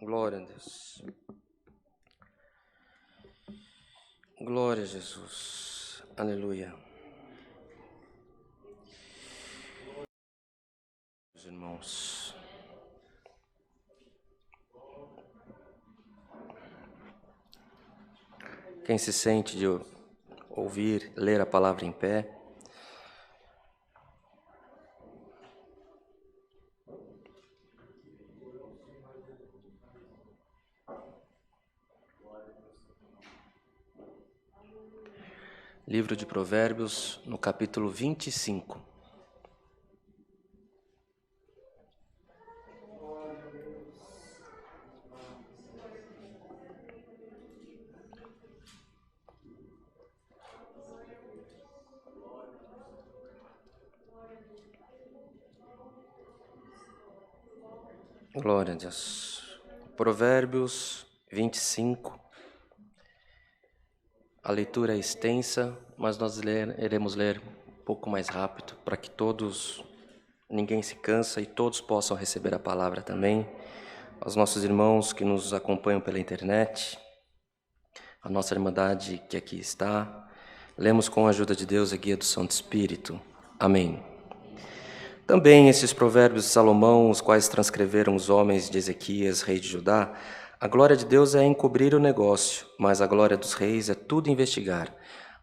Glória a Deus. Glória a Jesus. Aleluia. Meus irmãos, quem se sente de ouvir, ler a palavra em pé, livro de Provérbios, no capítulo 25. Glória a Deus. Provérbios 25. A leitura é extensa, mas nós iremos ler um pouco mais rápido, para que ninguém se cansa e todos possam receber a palavra também. Aos nossos irmãos que nos acompanham pela internet, a nossa irmandade que aqui está, lemos com a ajuda de Deus a guia do Santo Espírito. Amém. Também esses provérbios de Salomão, os quais transcreveram os homens de Ezequias, rei de Judá, a glória de Deus é encobrir o negócio, mas a glória dos reis é tudo investigar.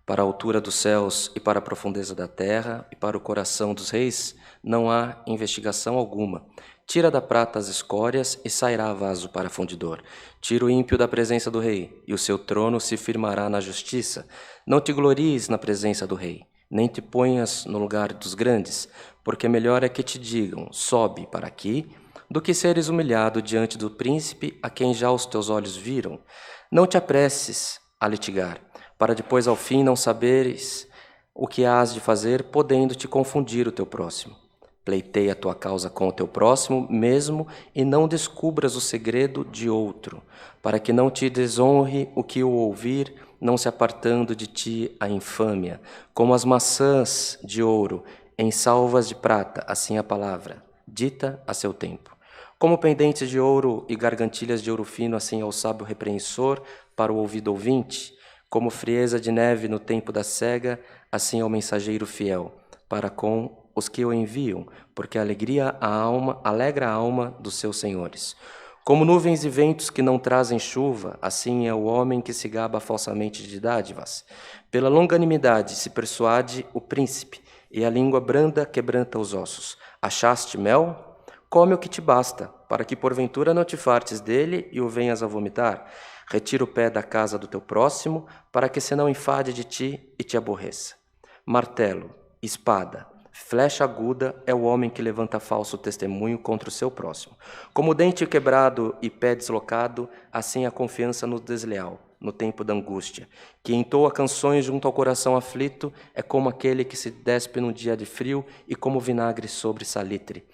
Para a altura dos céus e para a profundeza da terra e para o coração dos reis não há investigação alguma. Tira da prata as escórias e sairá vaso para fundidor. Tira o ímpio da presença do rei, e o seu trono se firmará na justiça. Não te glories na presença do rei, nem te ponhas no lugar dos grandes, porque melhor é que te digam, sobe para aqui, do que seres humilhado diante do príncipe a quem já os teus olhos viram. Não te apresses a litigar, para depois ao fim não saberes o que hás de fazer, podendo te confundir o teu próximo. Pleiteia a tua causa com o teu próximo mesmo e não descubras o segredo de outro, para que não te desonre o que o ouvir, não se apartando de ti a infâmia. Como as maçãs de ouro em salvas de prata, assim a palavra, dita a seu tempo. Como pendentes de ouro e gargantilhas de ouro fino, assim é o sábio repreensor para o ouvido ouvinte. Como frieza de neve no tempo da cega, assim é o mensageiro fiel, para com os que o enviam, porque alegra a alma dos seus senhores. Como nuvens e ventos que não trazem chuva, assim é o homem que se gaba falsamente de dádivas. Pela longanimidade se persuade o príncipe, e a língua branda quebranta os ossos. Achaste mel? Come o que te basta, para que porventura não te fartes dele e o venhas a vomitar. Retira o pé da casa do teu próximo, para que se não enfade de ti e te aborreça. Martelo, espada, flecha aguda é o homem que levanta falso testemunho contra o seu próximo. Como dente quebrado e pé deslocado, assim a confiança no desleal, no tempo da angústia. Que entoa canções junto ao coração aflito é como aquele que se despe num dia de frio e como vinagre sobre salitre.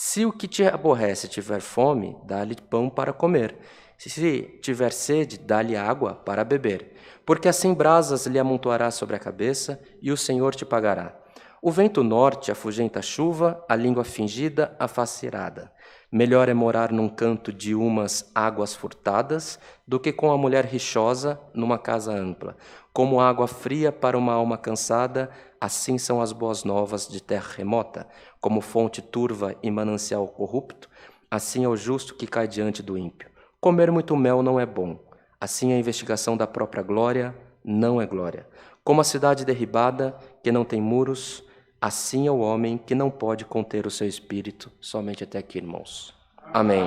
Se o que te aborrece tiver fome, dá-lhe pão para comer. Se tiver sede, dá-lhe água para beber. Porque assim brasas lhe amontoará sobre a cabeça, e o Senhor te pagará. O vento norte afugenta a chuva, a língua fingida, a face irada. Melhor é morar num canto de umas águas furtadas, do que com a mulher rixosa numa casa ampla. Como água fria para uma alma cansada, assim são as boas novas de terra remota. Como fonte turva e manancial corrupto, assim é o justo que cai diante do ímpio. Comer muito mel não é bom, assim a investigação da própria glória não é glória. Como a cidade derribada, que não tem muros, assim é o homem que não pode conter o seu espírito. Somente até aqui, irmãos. Amém.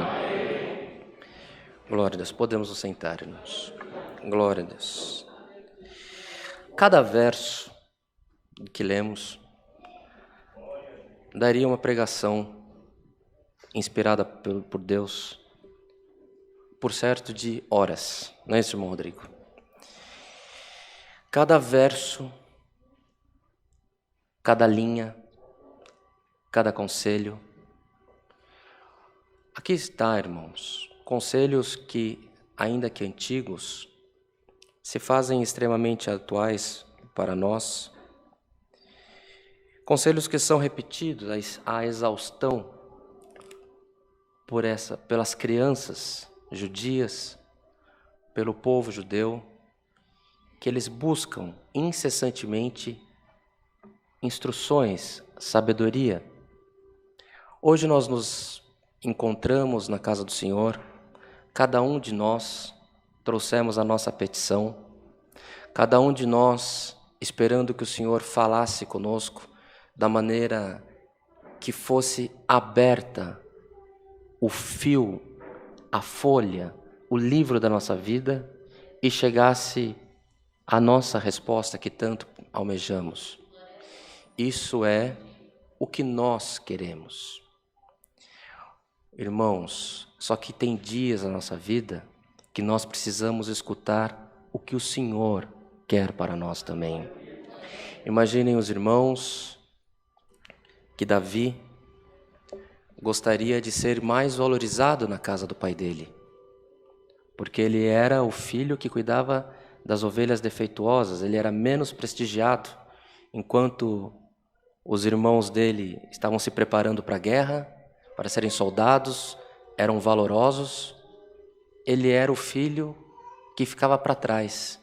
Glória a Deus. Podemos nos sentar, irmãos. Glória a Deus. Cada verso que lemos daria uma pregação inspirada por Deus por certo de horas, não é isso, irmão Rodrigo? Cada verso, cada linha, cada conselho. Aqui está, irmãos, conselhos que, ainda que antigos, se fazem extremamente atuais para nós. Conselhos que são repetidos à exaustão pelas crianças judias, pelo povo judeu, que eles buscam incessantemente instruções, sabedoria. Hoje nós nos encontramos na casa do Senhor, cada um de nós trouxemos a nossa petição, cada um de nós esperando que o Senhor falasse conosco da maneira que fosse aberta o fio, a folha, o livro da nossa vida e chegasse a nossa resposta que tanto almejamos. Isso é o que nós queremos. Irmãos, só que tem dias na nossa vida que nós precisamos escutar o que o Senhor quer para nós também. Imaginem os irmãos que Davi gostaria de ser mais valorizado na casa do pai dele, porque ele era o filho que cuidava das ovelhas defeituosas, ele era menos prestigiado, enquanto os irmãos dele estavam se preparando para a guerra, para serem soldados, eram valorosos, ele era o filho que ficava para trás.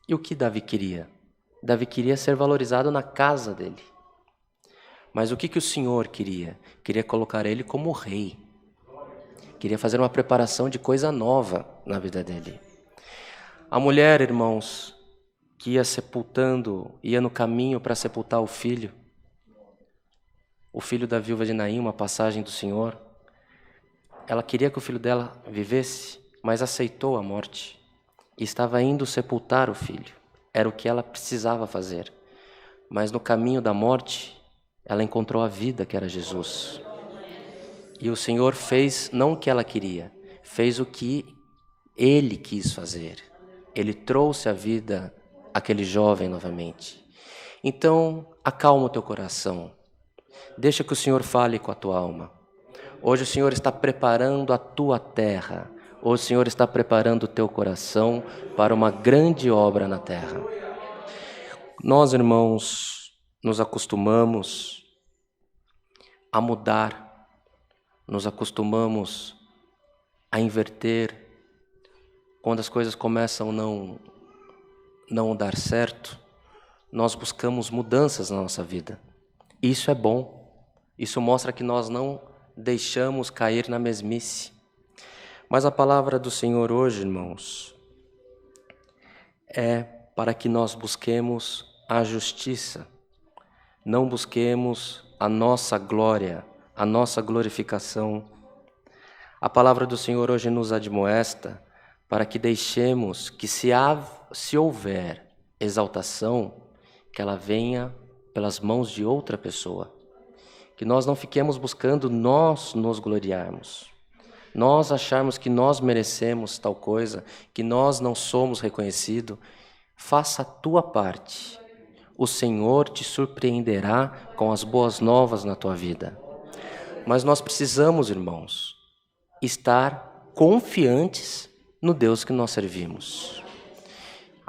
E o que Davi queria? Davi queria ser valorizado na casa dele. Mas o que o Senhor queria? Queria colocar ele como rei. Queria fazer uma preparação de coisa nova na vida dele. A mulher, irmãos, que ia no caminho para sepultar o filho da viúva de Naim, uma passagem do Senhor, ela queria que o filho dela vivesse, mas aceitou a morte e estava indo sepultar o filho. Era o que ela precisava fazer. Mas no caminho da morte, ela encontrou a vida, que era Jesus. E o Senhor fez não o que ela queria, fez o que Ele quis fazer. Ele trouxe a vida àquele jovem novamente. Então, acalma o teu coração. Deixa que o Senhor fale com a tua alma. Hoje o Senhor está preparando a tua terra. Hoje o Senhor está preparando o teu coração para uma grande obra na terra. Nós, irmãos, nos acostumamos a mudar, nos acostumamos a inverter. Quando as coisas começam a não dar certo, nós buscamos mudanças na nossa vida. Isso é bom. Isso mostra que nós não deixamos cair na mesmice. Mas a palavra do Senhor hoje, irmãos, é para que nós busquemos a justiça. Não busquemos a nossa glória, a nossa glorificação. A palavra do Senhor hoje nos admoesta para que deixemos que se houver exaltação, que ela venha pelas mãos de outra pessoa. Que nós não fiquemos buscando nós nos gloriarmos. Nós acharmos que nós merecemos tal coisa, que nós não somos reconhecidos. Faça a tua parte. O Senhor te surpreenderá com as boas novas na tua vida. Mas nós precisamos, irmãos, estar confiantes no Deus que nós servimos.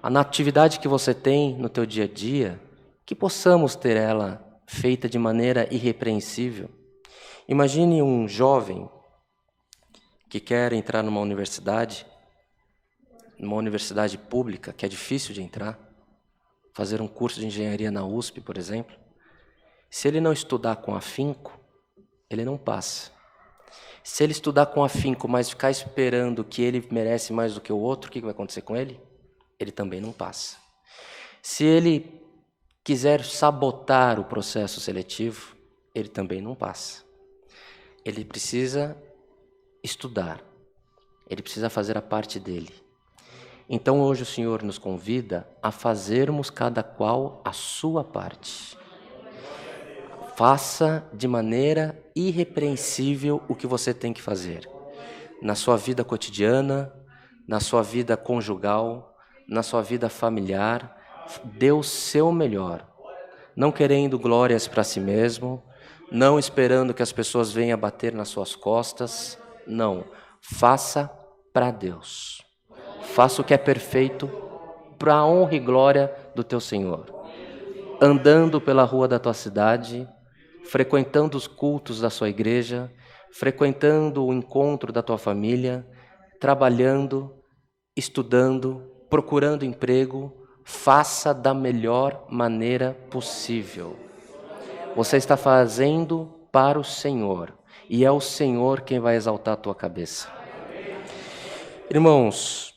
Na atividade que você tem no teu dia a dia, que possamos ter ela feita de maneira irrepreensível. Imagine um jovem que quer entrar numa universidade pública, que é difícil de entrar, fazer um curso de engenharia na USP, por exemplo. Se ele não estudar com afinco, ele não passa. Se ele estudar com afinco, mas ficar esperando que ele merece mais do que o outro, o que vai acontecer com ele? Ele também não passa. Se ele quiser sabotar o processo seletivo, ele também não passa. Ele precisa estudar, ele precisa fazer a parte dele. Então hoje o Senhor nos convida a fazermos cada qual a sua parte. Faça de maneira irrepreensível o que você tem que fazer. Na sua vida cotidiana, na sua vida conjugal, na sua vida familiar, dê o seu melhor. Não querendo glórias para si mesmo, não esperando que as pessoas venham bater nas suas costas. Não, faça para Deus. Faça o que é perfeito para a honra e glória do teu Senhor. Andando pela rua da tua cidade, frequentando os cultos da sua igreja, frequentando o encontro da tua família, trabalhando, estudando, procurando emprego, faça da melhor maneira possível. Você está fazendo para o Senhor, e é o Senhor quem vai exaltar a tua cabeça. Irmãos,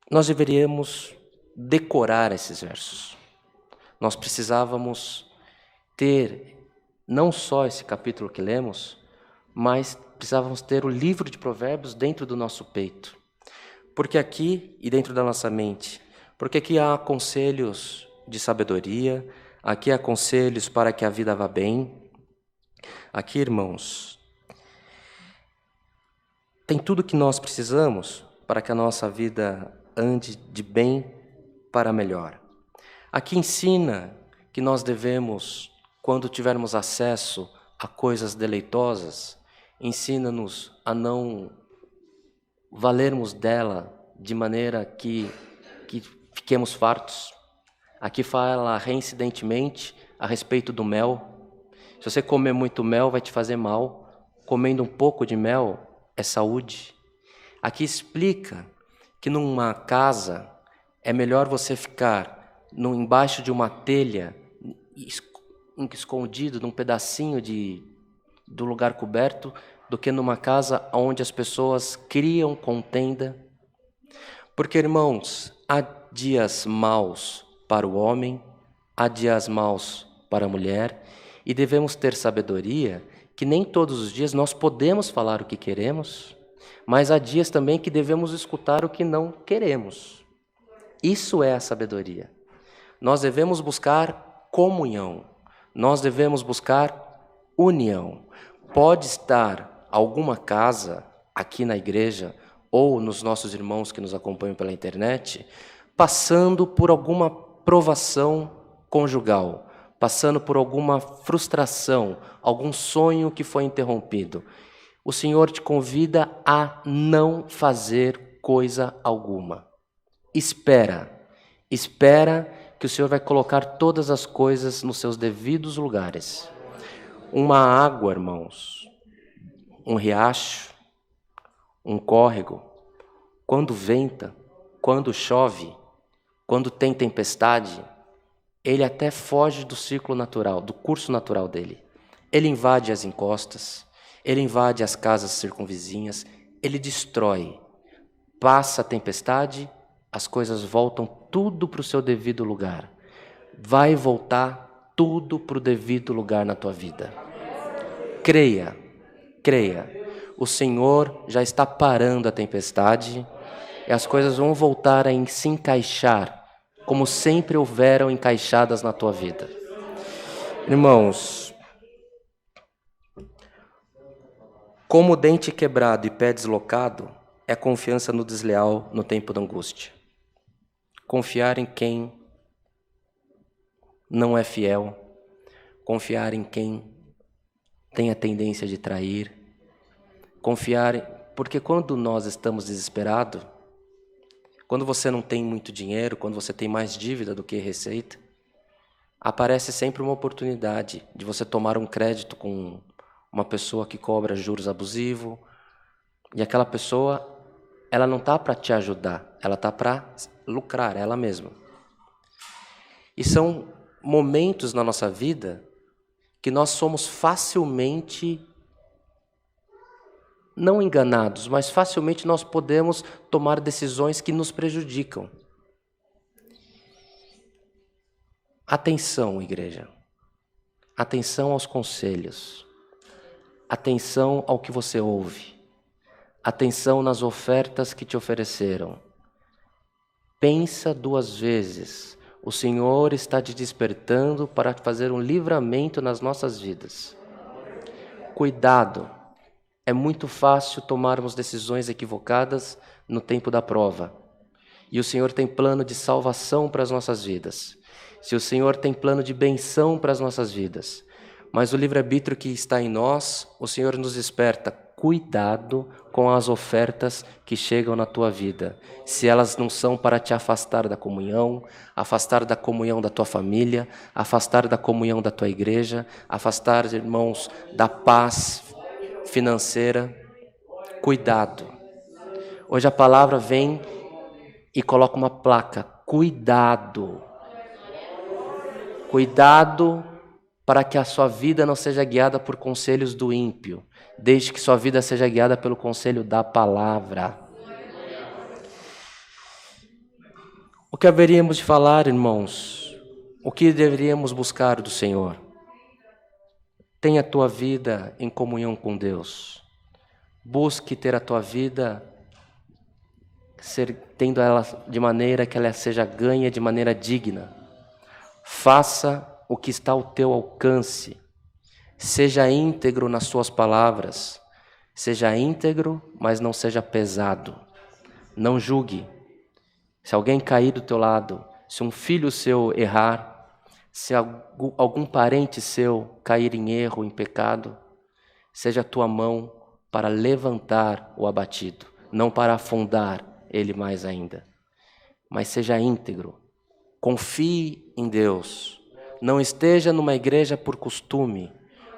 nós deveríamos decorar esses versos. Nós precisávamos ter não só esse capítulo que lemos, mas precisávamos ter o livro de Provérbios dentro do nosso peito. Porque aqui, e dentro da nossa mente, porque aqui há conselhos de sabedoria, aqui há conselhos para que a vida vá bem. Aqui, irmãos, tem tudo que nós precisamos para que a nossa vida ande de bem para melhor. Aqui ensina que nós devemos, quando tivermos acesso a coisas deleitosas, ensina-nos a não valermos dela de maneira que fiquemos fartos. Aqui fala reincidentemente a respeito do mel. Se você comer muito mel, vai te fazer mal. Comendo um pouco de mel é saúde. Aqui explica que numa casa é melhor você ficar embaixo de uma telha, escondido num pedacinho do lugar coberto, do que numa casa onde as pessoas criam contenda. Porque, irmãos, há dias maus para o homem, há dias maus para a mulher, e devemos ter sabedoria que nem todos os dias nós podemos falar o que queremos, mas há dias também que devemos escutar o que não queremos. Isso é a sabedoria. Nós devemos buscar comunhão, nós devemos buscar união. Pode estar alguma casa aqui na igreja ou nos nossos irmãos que nos acompanham pela internet passando por alguma provação conjugal, passando por alguma frustração, algum sonho que foi interrompido. O Senhor te convida a não fazer coisa alguma. Espera que o Senhor vai colocar todas as coisas nos seus devidos lugares. Uma água, irmãos, um riacho, um córrego, quando venta, quando chove, quando tem tempestade, ele até foge do ciclo natural, do curso natural dele. Ele invade as encostas, ele invade as casas circunvizinhas, ele destrói. Passa a tempestade, as coisas voltam tudo para o seu devido lugar. Vai voltar tudo para o devido lugar na tua vida. Creia. O Senhor já está parando a tempestade e as coisas vão voltar a se encaixar, como sempre houveram encaixadas na tua vida. Irmãos, como dente quebrado e pé deslocado, é confiança no desleal no tempo da angústia. Confiar em quem não é fiel, confiar em quem tem a tendência de trair, porque quando nós estamos desesperados, quando você não tem muito dinheiro, quando você tem mais dívida do que receita, aparece sempre uma oportunidade de você tomar um crédito com uma pessoa que cobra juros abusivos, e aquela pessoa, ela não está para te ajudar, ela está para lucrar ela mesma. E são momentos na nossa vida que nós somos facilmente, não enganados, mas facilmente nós podemos tomar decisões que nos prejudicam. Atenção, igreja. Atenção aos conselhos. Atenção ao que você ouve. Atenção nas ofertas que te ofereceram. Pensa 2 vezes. O Senhor está te despertando para fazer um livramento nas nossas vidas. Cuidado. É muito fácil tomarmos decisões equivocadas no tempo da prova. E o Senhor tem plano de salvação para as nossas vidas. Se o Senhor tem plano de benção para as nossas vidas. Mas o livre-arbítrio que está em nós, o Senhor nos desperta. Cuidado com as ofertas que chegam na tua vida. Se elas não são para te afastar da comunhão da tua família, afastar da comunhão da tua igreja, afastar, irmãos, da paz financeira. Cuidado. Hoje a palavra vem e coloca uma placa: cuidado. Cuidado para que a sua vida não seja guiada por conselhos do ímpio, desde que sua vida seja guiada pelo conselho da palavra. O que haveríamos de falar, irmãos? O que deveríamos buscar do Senhor? Tenha a tua vida em comunhão com Deus. Busque ter a tua vida tendo ela de maneira que ela seja ganha de maneira digna. Faça o que está ao teu alcance. Seja íntegro nas suas palavras. Seja íntegro, mas não seja pesado. Não julgue. Se alguém cair do teu lado, se um filho seu errar, se algum parente seu cair em erro, em pecado, seja a tua mão para levantar o abatido, não para afundar ele mais ainda. Mas seja íntegro. Confie em Deus. Não esteja numa igreja por costume.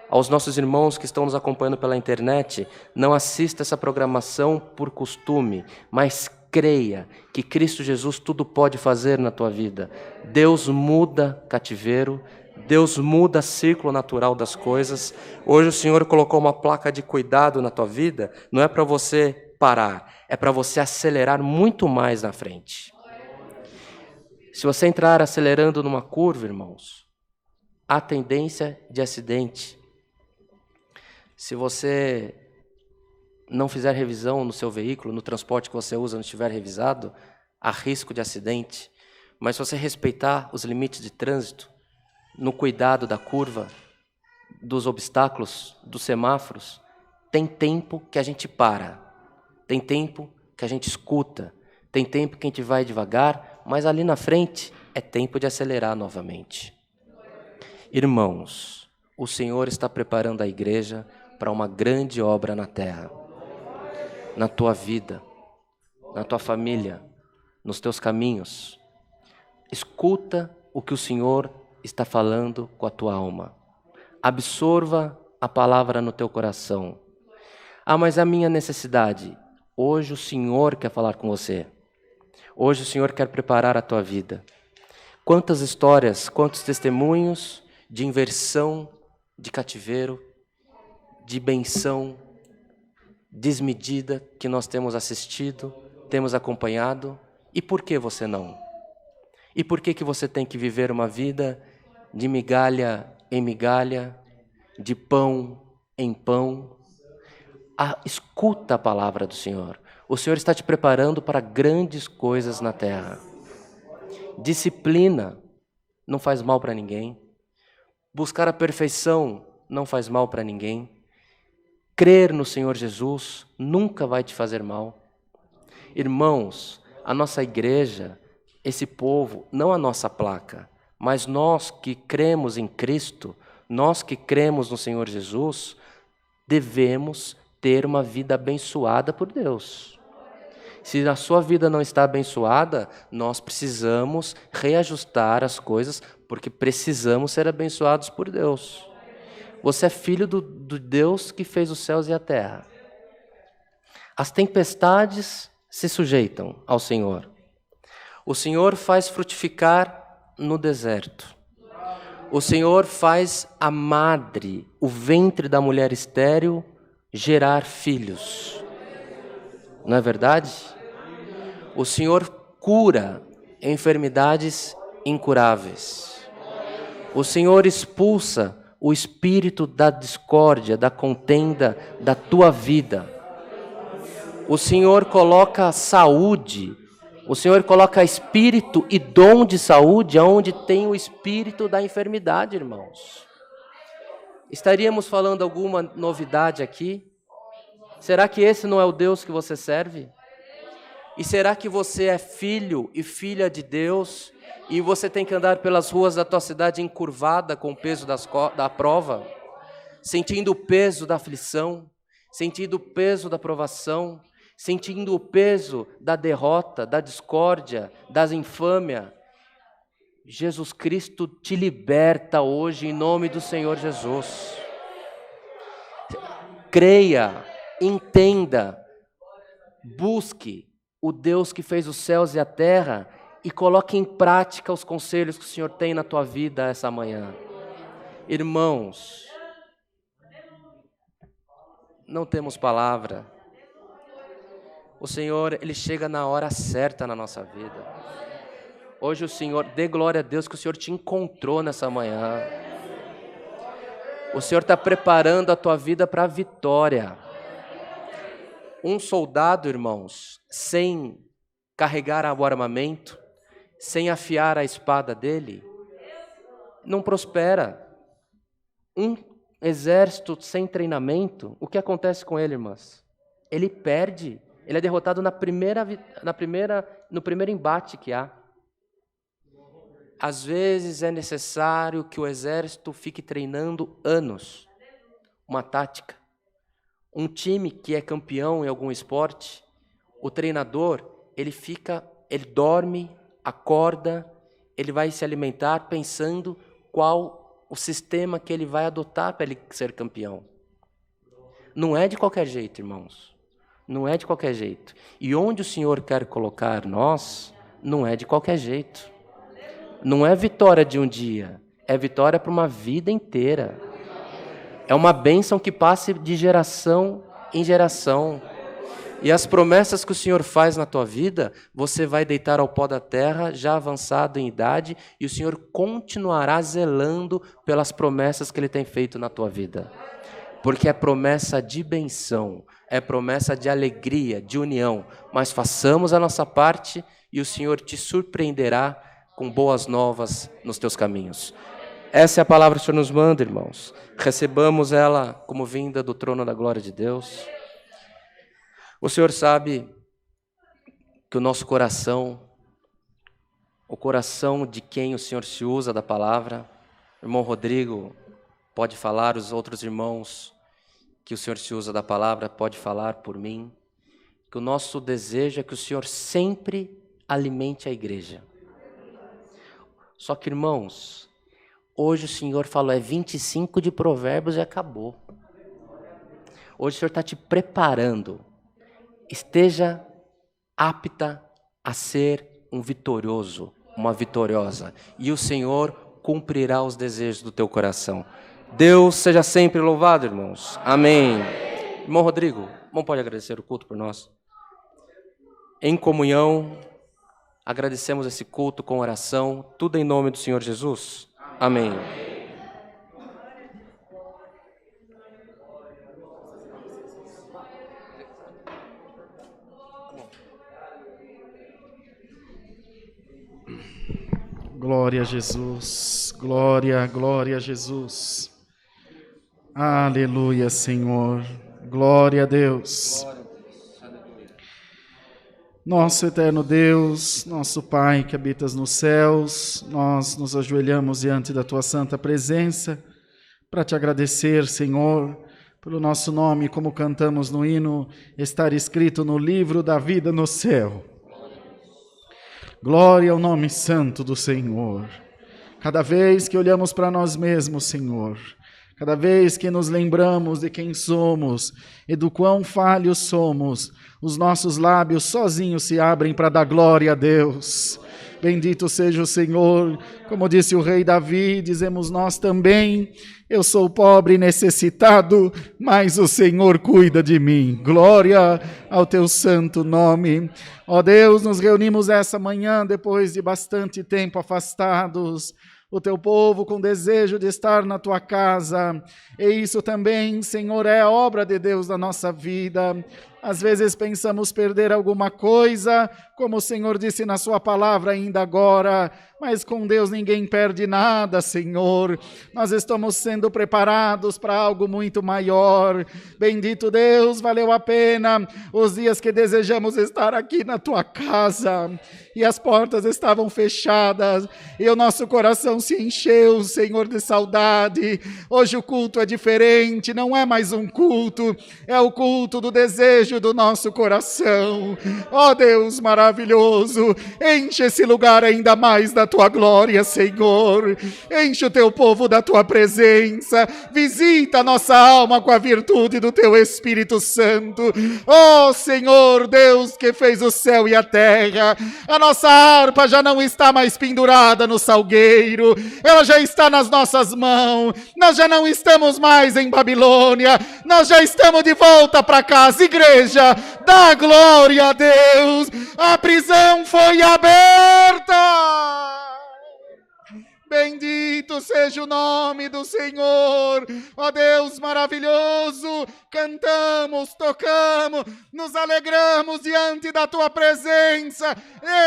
Aos nossos irmãos que estão nos acompanhando pela internet, não assista essa programação por costume, mas creia que Cristo Jesus tudo pode fazer na tua vida. Deus muda cativeiro, Deus muda círculo natural das coisas. Hoje o Senhor colocou uma placa de cuidado na tua vida, não é para você parar, é para você acelerar muito mais na frente. Se você entrar acelerando numa curva, irmãos, há tendência de acidente. Se você não fizer revisão no seu veículo, no transporte que você usa, não estiver revisado, há risco de acidente. Mas se você respeitar os limites de trânsito, no cuidado da curva, dos obstáculos, dos semáforos, tem tempo que a gente para, tem tempo que a gente escuta, tem tempo que a gente vai devagar, mas ali na frente é tempo de acelerar novamente. Irmãos, o Senhor está preparando a igreja para uma grande obra na terra, na tua vida, na tua família, nos teus caminhos. Escuta o que o Senhor está falando com a tua alma. Absorva a palavra no teu coração. Ah, mas a minha necessidade. Hoje o Senhor quer falar com você. Hoje o Senhor quer preparar a tua vida. Quantas histórias, quantos testemunhos de inversão, de cativeiro, de benção desmedida que nós temos assistido, temos acompanhado. E por que você não? E por que você tem que viver uma vida de migalha em migalha, de pão em pão? Escuta a palavra do Senhor. O Senhor está te preparando para grandes coisas na terra. Disciplina não faz mal para ninguém. Buscar a perfeição não faz mal para ninguém. Crer no Senhor Jesus nunca vai te fazer mal. Irmãos, a nossa igreja, esse povo, não a nossa placa, mas nós que cremos em Cristo, nós que cremos no Senhor Jesus, devemos ter uma vida abençoada por Deus. Se a sua vida não está abençoada, nós precisamos reajustar as coisas, porque precisamos ser abençoados por Deus. Você é filho do Deus que fez os céus e a terra. As tempestades se sujeitam ao Senhor. O Senhor faz frutificar no deserto. O Senhor faz a madre, o ventre da mulher estéril, gerar filhos. Não é verdade? O Senhor cura enfermidades incuráveis. O Senhor expulsa o espírito da discórdia, da contenda da tua vida. O Senhor coloca saúde, o Senhor coloca espírito e dom de saúde onde tem o espírito da enfermidade, irmãos. Estaríamos falando alguma novidade aqui? Será que esse não é o Deus que você serve? E será que você é filho e filha de Deus e você tem que andar pelas ruas da tua cidade encurvada com o peso da prova, sentindo o peso da aflição, sentindo o peso da provação, sentindo o peso da derrota, da discórdia, das infâmias? Jesus Cristo te liberta hoje em nome do Senhor Jesus. Creia, entenda, Busque o Deus que fez os céus e a terra e coloque em prática os conselhos que o Senhor tem na tua vida essa manhã. Irmãos, não temos palavra. O Senhor, Ele chega na hora certa na nossa vida. Hoje o Senhor, dê glória a Deus que o Senhor te encontrou nessa manhã. O Senhor está preparando a tua vida para a vitória. Um soldado, irmãos, sem carregar o armamento, sem afiar a espada dele, não prospera. Um exército sem treinamento, o que acontece com ele, irmãs? Ele perde, ele é derrotado no primeiro embate que há. Às vezes é necessário que o exército fique treinando anos, uma tática. Um time que é campeão em algum esporte, o treinador, ele dorme, acorda, ele vai se alimentar pensando qual o sistema que ele vai adotar para ele ser campeão. Não é de qualquer jeito, irmãos. Não é de qualquer jeito. E onde o Senhor quer colocar nós, não é de qualquer jeito. Não é vitória de um dia, é vitória para uma vida inteira. É uma bênção que passe de geração em geração. E as promessas que o Senhor faz na tua vida, você vai deitar ao pó da terra, já avançado em idade, e o Senhor continuará zelando pelas promessas que Ele tem feito na tua vida. Porque é promessa de benção, é promessa de alegria, de união. Mas façamos a nossa parte e o Senhor te surpreenderá com boas novas nos teus caminhos. Essa é a palavra que o Senhor nos manda, irmãos. Recebamos ela como vinda do trono da glória de Deus. O Senhor sabe que o nosso coração, o coração de quem o Senhor se usa da palavra, o irmão Rodrigo pode falar, os outros irmãos que o Senhor se usa da palavra pode falar por mim, que o nosso desejo é que o Senhor sempre alimente a igreja. Só que, irmãos, hoje o Senhor falou, é 25 de Provérbios e acabou. Hoje o Senhor está te preparando. Esteja apta a ser um vitorioso, uma vitoriosa. E o Senhor cumprirá os desejos do teu coração. Deus seja sempre louvado, irmãos. Amém. Irmão Rodrigo, irmão pode agradecer o culto por nós? Em comunhão, agradecemos esse culto com oração, tudo em nome do Senhor Jesus. Amém. Glória a Jesus, glória, glória a Jesus. Aleluia, Senhor, glória a Deus. Nosso eterno Deus, nosso Pai que habitas nos céus, nós nos ajoelhamos diante da Tua santa presença para Te agradecer, Senhor, pelo nosso nome, como cantamos no hino, estar escrito no livro da vida no céu. Glória ao nome santo do Senhor. Cada vez que olhamos para nós mesmos, Senhor, cada vez que nos lembramos de quem somos e do quão falhos somos, os nossos lábios sozinhos se abrem para dar glória a Deus. Bendito seja o Senhor, como disse o rei Davi, dizemos nós também, eu sou pobre e necessitado, mas o Senhor cuida de mim. Glória ao teu santo nome. Ó Deus, nos reunimos essa manhã, depois de bastante tempo afastados, o teu povo com desejo de estar na tua casa, e isso também, Senhor, é a obra de Deus na nossa vida. Às vezes pensamos perder alguma coisa, como o Senhor disse na sua palavra ainda agora, mas com Deus ninguém perde nada, Senhor. Nós estamos sendo preparados para algo muito maior. Bendito Deus, valeu a pena os dias que desejamos estar aqui na tua casa e as portas estavam fechadas e o nosso coração se encheu, Senhor, de saudade. Hoje o culto é diferente, não é mais um culto, é o culto do desejo desejo do nosso coração. Ó Deus maravilhoso, enche esse lugar ainda mais da tua glória, Senhor. Enche o teu povo da tua presença. Visita a nossa alma com a virtude do teu Espírito Santo. Ó Senhor Deus que fez o céu e a terra, a nossa harpa já não está mais pendurada no salgueiro, ela já está nas nossas mãos. Nós já não estamos mais em Babilônia, nós já estamos de volta para casa. Igreja, dá glória a Deus, a prisão foi aberta. Bendito seja o nome do Senhor. Ó Deus maravilhoso, cantamos, tocamos, nos alegramos diante da tua presença.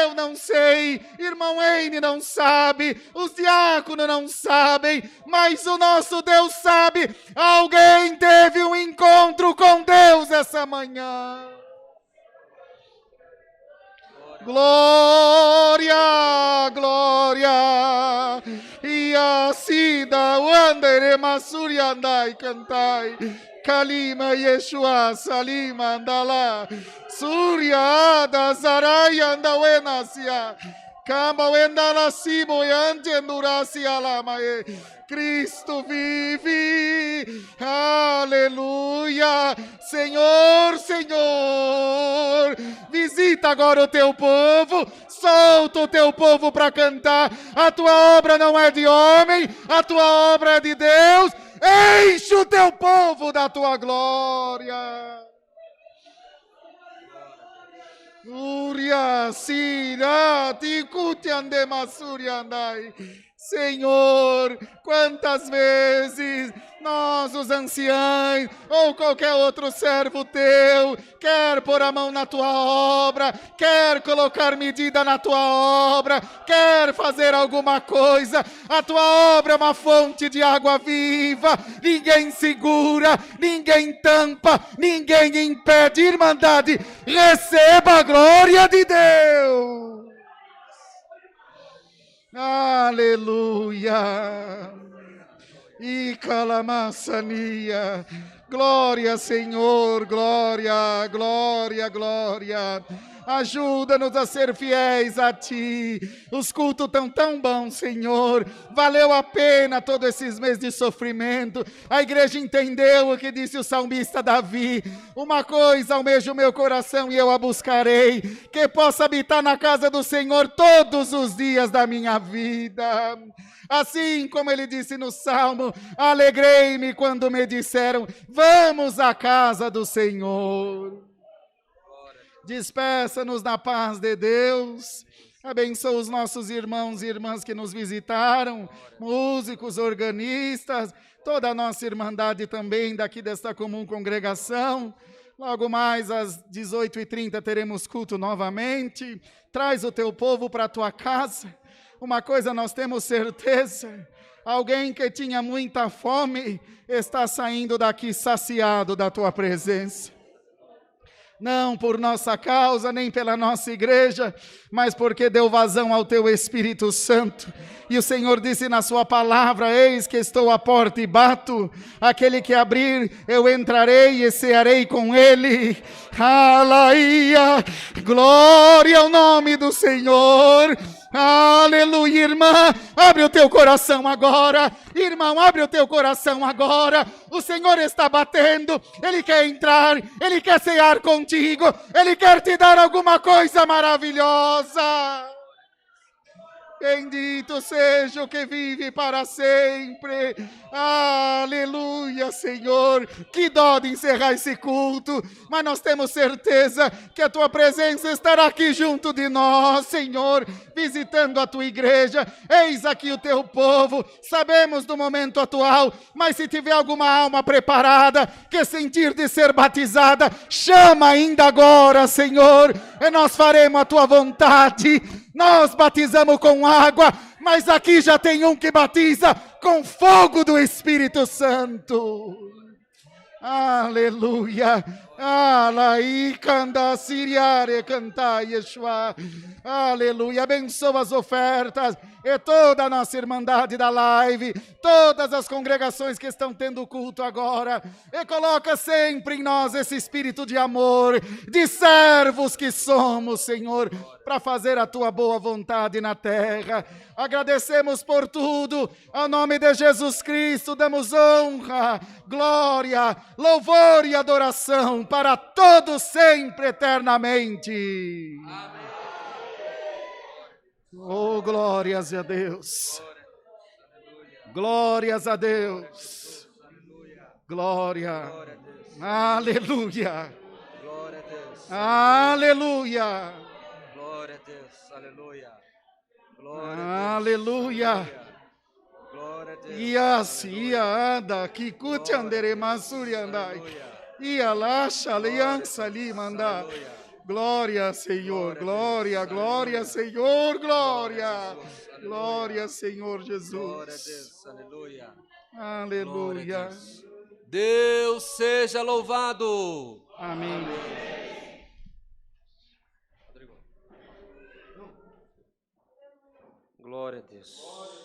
Eu não sei, irmão Heine não sabe, os diáconos não sabem, mas o nosso Deus sabe. Alguém teve um encontro com Deus essa manhã. Glória, glória. E assim da Wandere Masuri andai cantai. Kalima Yeshua Salima andala. Surya da Zaraya andawenasia. Kamba wendala simo yante endurasia lamae. Cristo vive, aleluia. Senhor, Senhor, visita agora o teu povo, solta o teu povo para cantar. A tua obra não é de homem, a tua obra é de Deus. Enche o teu povo da tua glória. Uria, Sira, Tikuti andemasuria andai. Senhor, quantas vezes nós, os anciãos, ou qualquer outro servo teu, quer pôr a mão na tua obra, quer colocar medida na tua obra, quer fazer alguma coisa, a tua obra é uma fonte de água viva, ninguém segura, ninguém tampa, ninguém impede. Irmandade, receba a glória de Deus. Aleluia. E calamassania. Glória, Senhor, glória, glória, glória. Ajuda-nos a ser fiéis a Ti. Os cultos estão tão bons, Senhor. Valeu a pena todos esses meses de sofrimento. A igreja entendeu o que disse o salmista Davi. Uma coisa almejo o meu coração e eu a buscarei, que possa habitar na casa do Senhor todos os dias da minha vida. Assim como ele disse no Salmo, alegrei-me quando me disseram, vamos à casa do Senhor. Despeça-nos na paz de Deus. Abençoa os nossos irmãos e irmãs que nos visitaram, músicos, organistas, toda a nossa irmandade também daqui desta comum congregação. Logo mais às 18h30 teremos culto novamente. Traz o teu povo para a tua casa. Uma coisa nós temos certeza, alguém que tinha muita fome está saindo daqui saciado da tua presença. Não por nossa causa, nem pela nossa igreja, mas porque deu vazão ao teu Espírito Santo. E o Senhor disse na sua palavra, eis que estou à porta e bato, aquele que abrir, eu entrarei e cearei com ele. Aleluia, glória ao nome do Senhor. Aleluia, irmã, abre o teu coração agora. Irmão, abre o teu coração agora. O Senhor está batendo, Ele quer entrar, Ele quer cear contigo, Ele quer te dar alguma coisa maravilhosa. Bendito seja o que vive para sempre. Aleluia, Senhor. Que dó de encerrar esse culto, mas nós temos certeza que a tua presença estará aqui junto de nós, Senhor, visitando a tua igreja. Eis aqui o teu povo. Sabemos do momento atual, mas se tiver alguma alma preparada, que sentir de ser batizada, chama ainda agora, Senhor, e nós faremos a tua vontade. Nós batizamos com água, mas aqui já tem um que batiza com fogo do Espírito Santo. Aleluia. Alaí canta siriare canta Yeshua. Aleluia. Abençoa as ofertas e toda a nossa irmandade da live, todas as congregações que estão tendo culto agora, e coloca sempre em nós esse espírito de amor, de servos que somos, Senhor, para fazer a tua boa vontade na terra. Agradecemos por tudo, ao nome de Jesus Cristo, damos honra, glória, louvor e adoração para todos sempre, eternamente. Amém. Oh, glórias a Deus. Glórias a Deus. Glória. Aleluia. Glória a Deus. Aleluia. Glória a Deus. Aleluia. Aleluia. Glória a Deus. Ia anda, kikuti andere masuri andai. Ia laxa aliança ali mandar. Glória, Senhor, glória, glória, Senhor, glória. Glória, Senhor Jesus. Glória a Deus. Aleluia. Aleluia. Deus seja louvado. Amém. Glória a Deus.